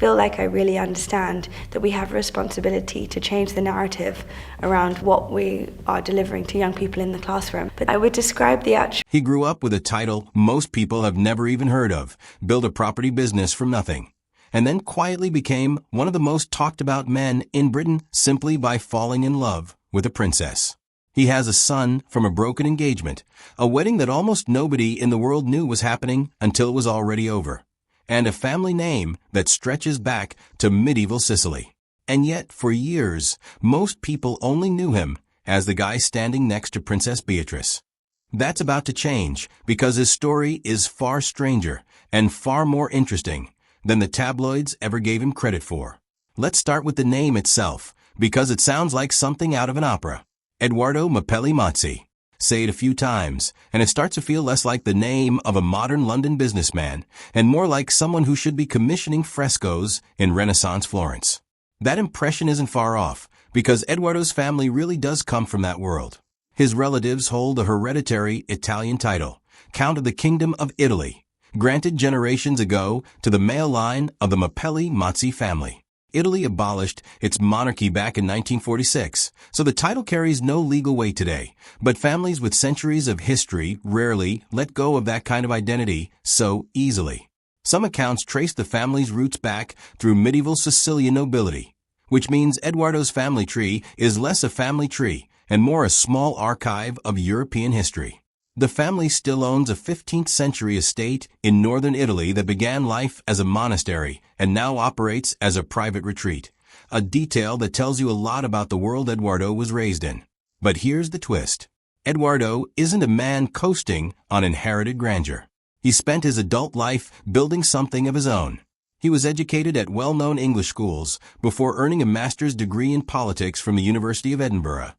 feel like I really understand that we have a responsibility to change the narrative around what we are delivering to young people in the classroom. But I would describe the actual... He grew up with a title most people have never even heard of, built a property business from nothing, and then quietly became one of the most talked about men in Britain simply by falling in love with a princess. He has a son from a broken engagement, a wedding that almost nobody in the world knew was happening until it was already over, and a family name that stretches back to medieval Sicily. And yet, for years, most people only knew him as the guy standing next to Princess Beatrice. That's about to change because his story is far stranger and far more interesting than the tabloids ever gave him credit for. Let's start with the name itself, because it sounds like something out of an opera. Edoardo Mapelli Mozzi. Say it a few times, and it starts to feel less like the name of a modern London businessman and more like someone who should be commissioning frescoes in Renaissance Florence. That impression isn't far off, because Edoardo's family really does come from that world. His relatives hold a hereditary Italian title, Count of the Kingdom of Italy, granted generations ago to the male line of the Mapelli Mozzi family. Italy abolished its monarchy back in 1946, so the title carries no legal weight today, but families with centuries of history rarely let go of that kind of identity so easily. Some accounts trace the family's roots back through medieval Sicilian nobility, which means Edoardo's family tree is less a family tree and more a small archive of European history. The family still owns a 15th century estate in northern Italy that began life as a monastery and now operates as a private retreat, a detail that tells you a lot about the world Edoardo was raised in. But here's the twist. Edoardo isn't a man coasting on inherited grandeur. He spent his adult life building something of his own. He was educated at well-known English schools before earning a master's degree in politics from the University of Edinburgh.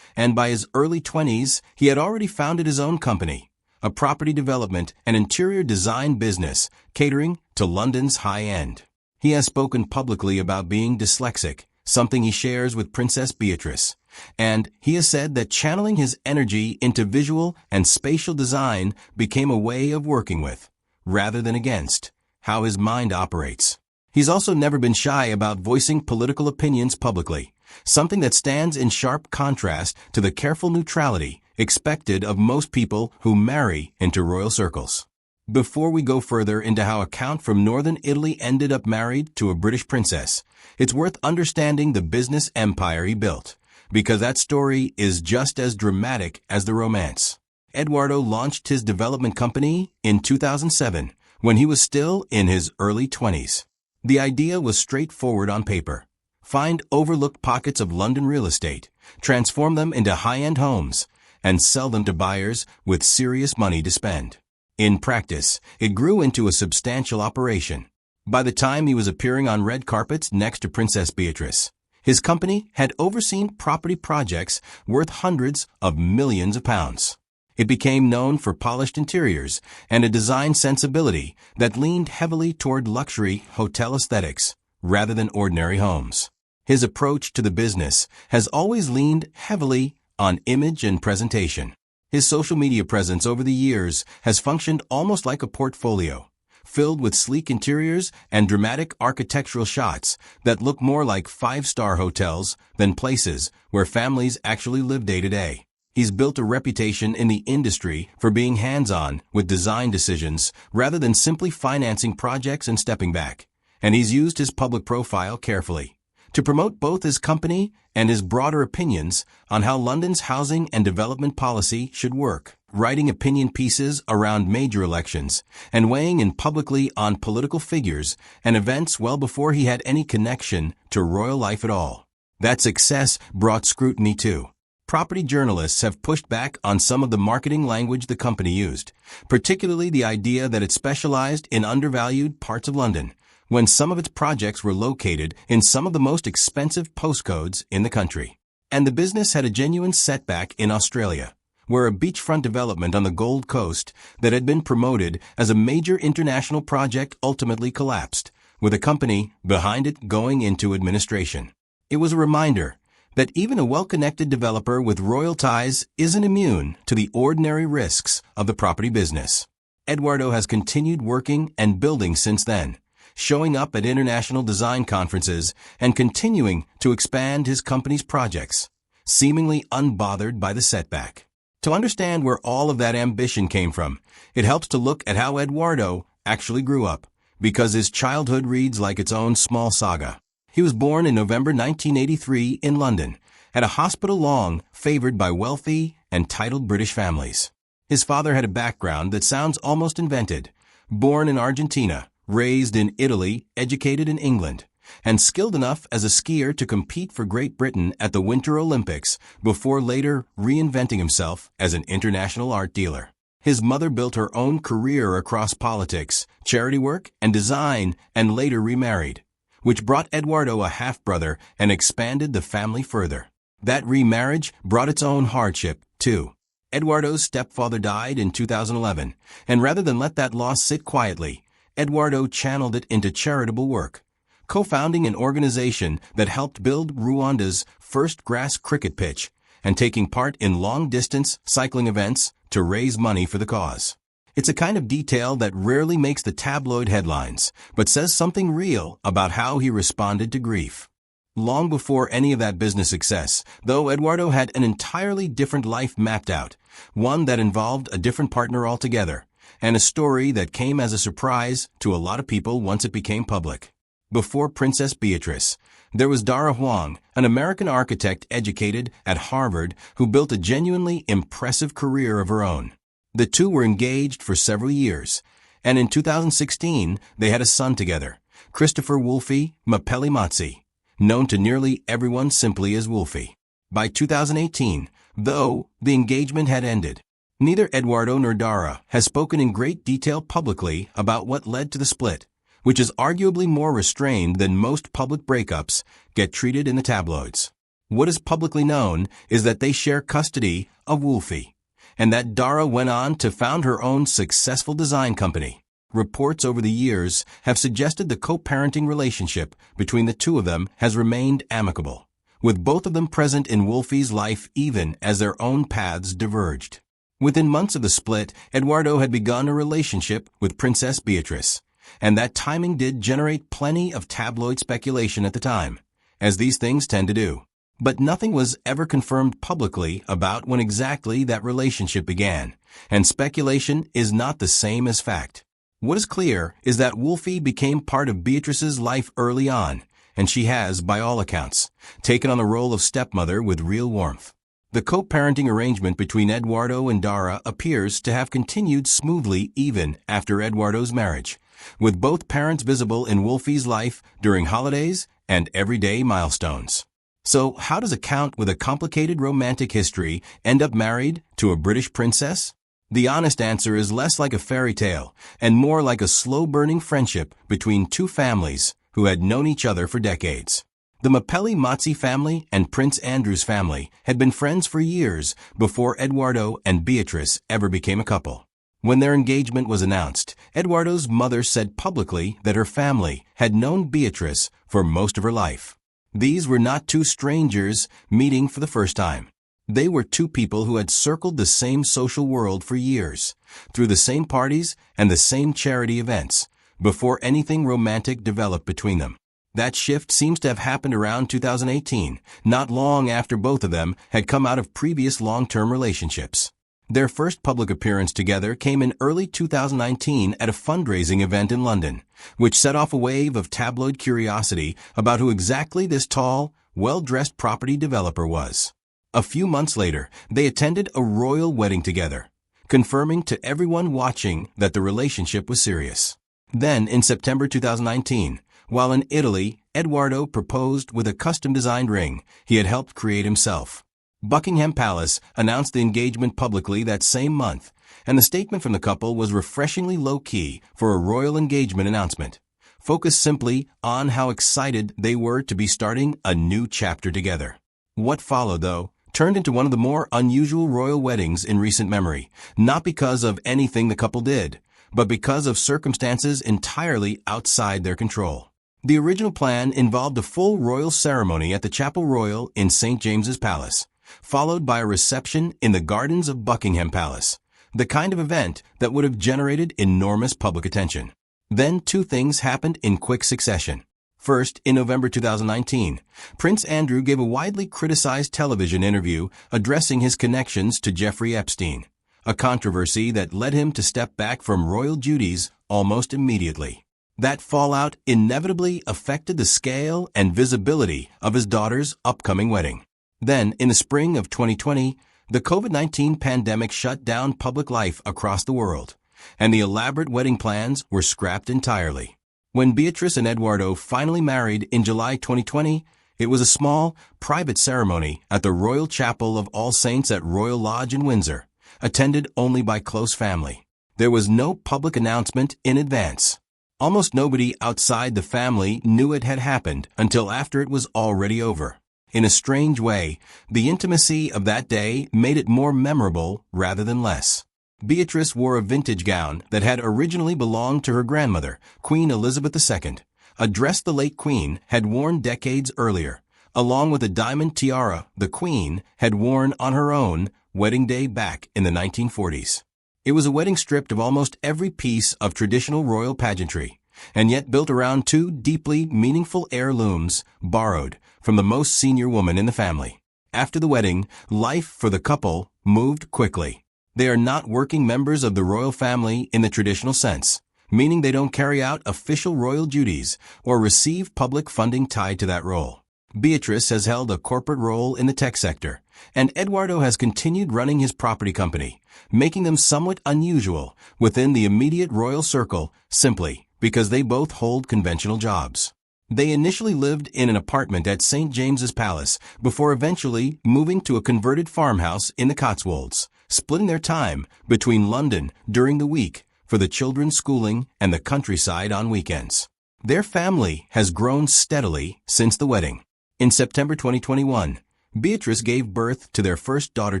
And by his early 20s, he had already founded his own company, a property development and interior design business catering to London's high end. He has spoken publicly about being dyslexic, something he shares with Princess Beatrice, and he has said that channeling his energy into visual and spatial design became a way of working with, rather than against, how his mind operates. He's also never been shy about voicing political opinions publicly, something that stands in sharp contrast to the careful neutrality expected of most people who marry into royal circles. Before we go further into how a count from northern Italy ended up married to a British princess, it's worth understanding the business empire he built, because that story is just as dramatic as the romance. Edoardo launched his development company in 2007, when he was still in his early 20s. The idea was straightforward on paper. Find overlooked pockets of London real estate, transform them into high-end homes, and sell them to buyers with serious money to spend. In practice, it grew into a substantial operation. By the time he was appearing on red carpets next to Princess Beatrice, his company had overseen property projects worth hundreds of millions of pounds. It became known for polished interiors and a design sensibility that leaned heavily toward luxury hotel aesthetics rather than ordinary homes. His approach to the business has always leaned heavily on image and presentation. His social media presence over the years has functioned almost like a portfolio, filled with sleek interiors and dramatic architectural shots that look more like five-star hotels than places where families actually live day to day. He's built a reputation in the industry for being hands-on with design decisions rather than simply financing projects and stepping back. And he's used his public profile carefully to promote both his company and his broader opinions on how London's housing and development policy should work, writing opinion pieces around major elections and weighing in publicly on political figures and events well before he had any connection to royal life at all. That success brought scrutiny too. Property journalists have pushed back on some of the marketing language the company used, particularly the idea that it specialized in undervalued parts of London, when some of its projects were located in some of the most expensive postcodes in the country. And the business had a genuine setback in Australia, where a beachfront development on the Gold Coast that had been promoted as a major international project ultimately collapsed, with a company behind it going into administration. It was a reminder that even a well-connected developer with royal ties isn't immune to the ordinary risks of the property business. Edoardo has continued working and building since then, showing up at international design conferences and continuing to expand his company's projects, seemingly unbothered by the setback. To understand where all of that ambition came from, it helps to look at how Edoardo actually grew up, because his childhood reads like its own small saga. He was born in November 1983 in London, at a hospital long favored by wealthy and titled British families. His father had a background that sounds almost invented. Born in Argentina, raised in Italy, educated in England, and skilled enough as a skier to compete for Great Britain at the Winter Olympics before later reinventing himself as an international art dealer. His mother built her own career across politics, charity work, and design, and later remarried, which brought Edoardo a half-brother and expanded the family further. That remarriage brought its own hardship, too. Edoardo's stepfather died in 2011, and rather than let that loss sit quietly, Edoardo channeled it into charitable work, co-founding an organization that helped build Rwanda's first grass cricket pitch and taking part in long-distance cycling events to raise money for the cause. It's a kind of detail that rarely makes the tabloid headlines, but says something real about how he responded to grief. Long before any of that business success, though, Edoardo had an entirely different life mapped out, one that involved a different partner altogether, and a story that came as a surprise to a lot of people once it became public. Before Princess Beatrice, there was Dara Huang, an American architect educated at Harvard who built a genuinely impressive career of her own. The two were engaged for several years, and in 2016 they had a son together, Christopher Mapelli Mozzi, known to nearly everyone simply as Wolfie. By 2018, though, the engagement had ended. Neither Edoardo nor Dara has spoken in great detail publicly about what led to the split, which is arguably more restrained than most public breakups get treated in the tabloids. What is publicly known is that they share custody of Wolfie, and that Dara went on to found her own successful design company. Reports over the years have suggested the co-parenting relationship between the two of them has remained amicable, with both of them present in Wolfie's life even as their own paths diverged. Within months of the split, Edoardo had begun a relationship with Princess Beatrice, and that timing did generate plenty of tabloid speculation at the time, as these things tend to do. But nothing was ever confirmed publicly about when exactly that relationship began, and speculation is not the same as fact. What is clear is that Wolfie became part of Beatrice's life early on, and she has, by all accounts, taken on the role of stepmother with real warmth. The co-parenting arrangement between Edoardo and Dara appears to have continued smoothly even after Edoardo's marriage, with both parents visible in Wolfie's life during holidays and everyday milestones. So how does a count with a complicated romantic history end up married to a British princess? The honest answer is less like a fairy tale and more like a slow-burning friendship between two families who had known each other for decades. The Mapelli Mozzi family and Prince Andrew's family had been friends for years before Edoardo and Beatrice ever became a couple. When their engagement was announced, Edoardo's mother said publicly that her family had known Beatrice for most of her life. These were not two strangers meeting for the first time. They were two people who had circled the same social world for years, through the same parties and the same charity events, before anything romantic developed between them. That shift seems to have happened around 2018, not long after both of them had come out of previous long-term relationships. Their first public appearance together came in early 2019 at a fundraising event in London, which set off a wave of tabloid curiosity about who exactly this tall, well-dressed property developer was. A few months later, they attended a royal wedding together, confirming to everyone watching that the relationship was serious. Then, in September 2019, while in Italy, Edoardo proposed with a custom-designed ring he had helped create himself. Buckingham Palace announced the engagement publicly that same month, and the statement from the couple was refreshingly low-key for a royal engagement announcement, focused simply on how excited they were to be starting a new chapter together. What followed, though, turned into one of the more unusual royal weddings in recent memory, not because of anything the couple did, but because of circumstances entirely outside their control. The original plan involved a full royal ceremony at the Chapel Royal in St. James's Palace, followed by a reception in the gardens of Buckingham Palace, the kind of event that would have generated enormous public attention. Then two things happened in quick succession. First, in November 2019, Prince Andrew gave a widely criticized television interview addressing his connections to Jeffrey Epstein, a controversy that led him to step back from royal duties almost immediately. That fallout inevitably affected the scale and visibility of his daughter's upcoming wedding. Then, in the spring of 2020, the COVID-19 pandemic shut down public life across the world, and the elaborate wedding plans were scrapped entirely. When Beatrice and Edoardo finally married in July 2020, it was a small, private ceremony at the Royal Chapel of All Saints at Royal Lodge in Windsor, attended only by close family. There was no public announcement in advance. Almost nobody outside the family knew it had happened until after it was already over. In a strange way, the intimacy of that day made it more memorable rather than less. Beatrice wore a vintage gown that had originally belonged to her grandmother, Queen Elizabeth II, a dress the late Queen had worn decades earlier, along with a diamond tiara the Queen had worn on her own wedding day back in the 1940s. It was a wedding stripped of almost every piece of traditional royal pageantry, and yet built around two deeply meaningful heirlooms borrowed from the most senior woman in the family. After the wedding, life for the couple moved quickly. They are not working members of the royal family in the traditional sense, meaning they don't carry out official royal duties or receive public funding tied to that role. Beatrice has held a corporate role in the tech sector, and Edoardo has continued running his property company, making them somewhat unusual within the immediate royal circle simply because they both hold conventional jobs. They initially lived in an apartment at St. James's Palace before eventually moving to a converted farmhouse in the Cotswolds, splitting their time between London during the week for the children's schooling and the countryside on weekends. Their family has grown steadily since the wedding. In September 2021, Beatrice gave birth to their first daughter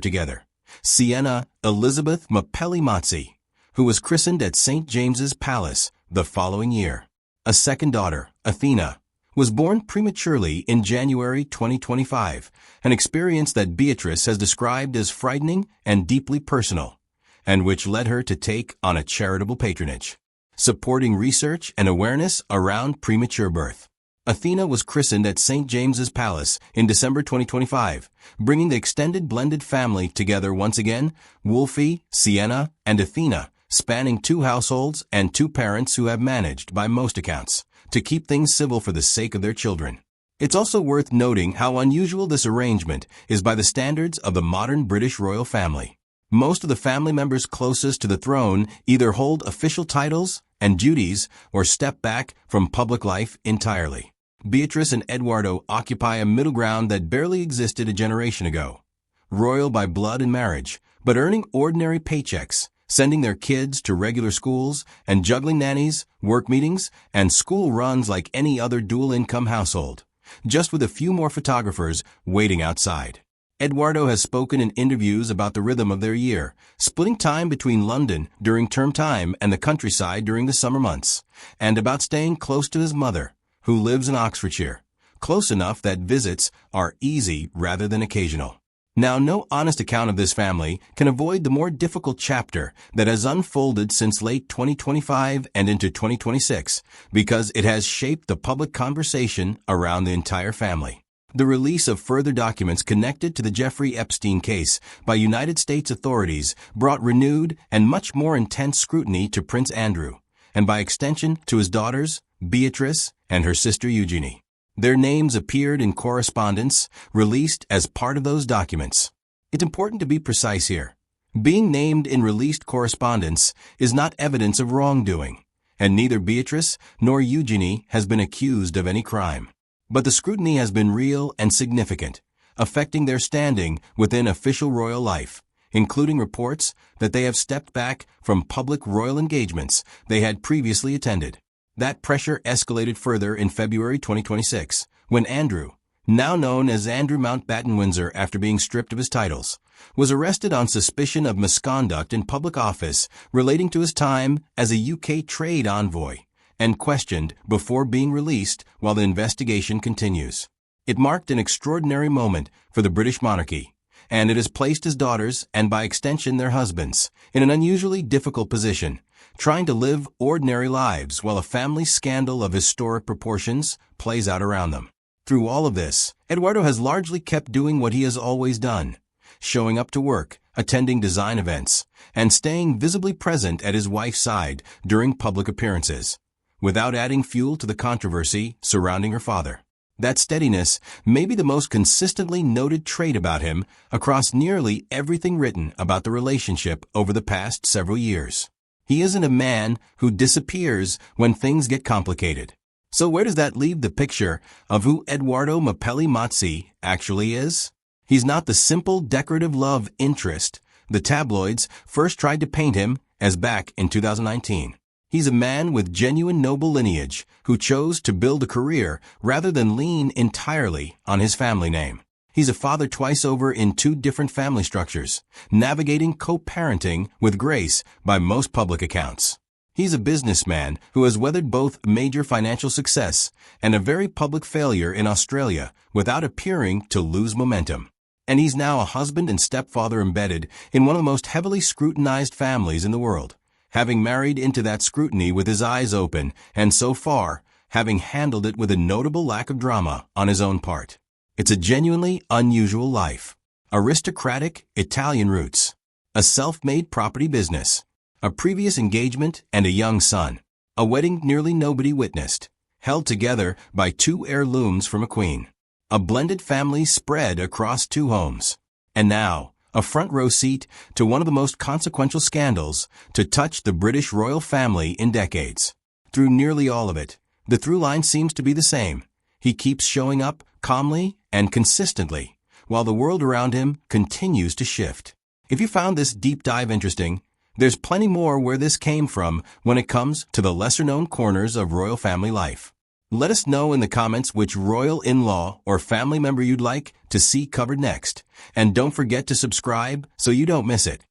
together, Sienna Elizabeth Mapelli Mozzi, who was christened at St. James's Palace the following year. A second daughter, Athena, was born prematurely in January 2025, an experience that Beatrice has described as frightening and deeply personal, and which led her to take on a charitable patronage, supporting research and awareness around premature birth. Athena was christened at St. James's Palace in December 2025, bringing the extended blended family together once again, Wolfie, Sienna, and Athena, spanning two households and two parents who have managed, by most accounts, to keep things civil for the sake of their children. It's also worth noting how unusual this arrangement is by the standards of the modern British royal family. Most of the family members closest to the throne either hold official titles and duties or step back from public life entirely. Beatrice and Edoardo occupy a middle ground that barely existed a generation ago. Royal by blood and marriage, but earning ordinary paychecks, sending their kids to regular schools, and juggling nannies, work meetings, and school runs like any other dual-income household, just with a few more photographers waiting outside. Edoardo has spoken in interviews about the rhythm of their year, splitting time between London during term time and the countryside during the summer months, and about staying close to his mother, who lives in Oxfordshire, close enough that visits are easy rather than occasional. Now, no honest account of this family can avoid the more difficult chapter that has unfolded since late 2025 and into 2026, because it has shaped the public conversation around the entire family. The release of further documents connected to the Jeffrey Epstein case by United States authorities brought renewed and much more intense scrutiny to Prince Andrew, and by extension to his daughters, Beatrice and her sister Eugenie. Their names appeared in correspondence released as part of those documents. It's important to be precise here. Being named in released correspondence is not evidence of wrongdoing, and neither Beatrice nor Eugenie has been accused of any crime. But the scrutiny has been real and significant, affecting their standing within official royal life, including reports that they have stepped back from public royal engagements they had previously attended. That pressure escalated further in February 2026, when Andrew, now known as Andrew Mountbatten Windsor after being stripped of his titles, was arrested on suspicion of misconduct in public office relating to his time as a UK trade envoy, and questioned before being released while the investigation continues. It marked an extraordinary moment for the British monarchy, and it has placed his daughters, and by extension their husbands, in an unusually difficult position trying to live ordinary lives while a family scandal of historic proportions plays out around them. Through all of this, Edoardo has largely kept doing what he has always done, showing up to work, attending design events, and staying visibly present at his wife's side during public appearances, without adding fuel to the controversy surrounding her father. That steadiness may be the most consistently noted trait about him across nearly everything written about the relationship over the past several years. He isn't a man who disappears when things get complicated. So where does that leave the picture of who Edoardo Mapelli Mozzi actually is? He's not the simple decorative love interest the tabloids first tried to paint him as back in 2019. He's a man with genuine noble lineage who chose to build a career rather than lean entirely on his family name. He's a father twice over in 2 different family structures, navigating co-parenting with grace by most public accounts. He's a businessman who has weathered both major financial success and a very public failure in Australia without appearing to lose momentum. And he's now a husband and stepfather embedded in one of the most heavily scrutinized families in the world, having married into that scrutiny with his eyes open, and so far, having handled it with a notable lack of drama on his own part. It's a genuinely unusual life. Aristocratic Italian roots, a self-made property business, a previous engagement and a young son, a wedding nearly nobody witnessed, held together by 2 heirlooms from a queen, a blended family spread across 2 homes, and now, a front row seat to one of the most consequential scandals to touch the British royal family in decades. Through nearly all of it, the through line seems to be the same. He keeps showing up calmly and consistently, while the world around him continues to shift. If you found this deep dive interesting, there's plenty more where this came from when it comes to the lesser-known corners of royal family life. Let us know in the comments which royal in-law or family member you'd like to see covered next. And don't forget to subscribe so you don't miss it.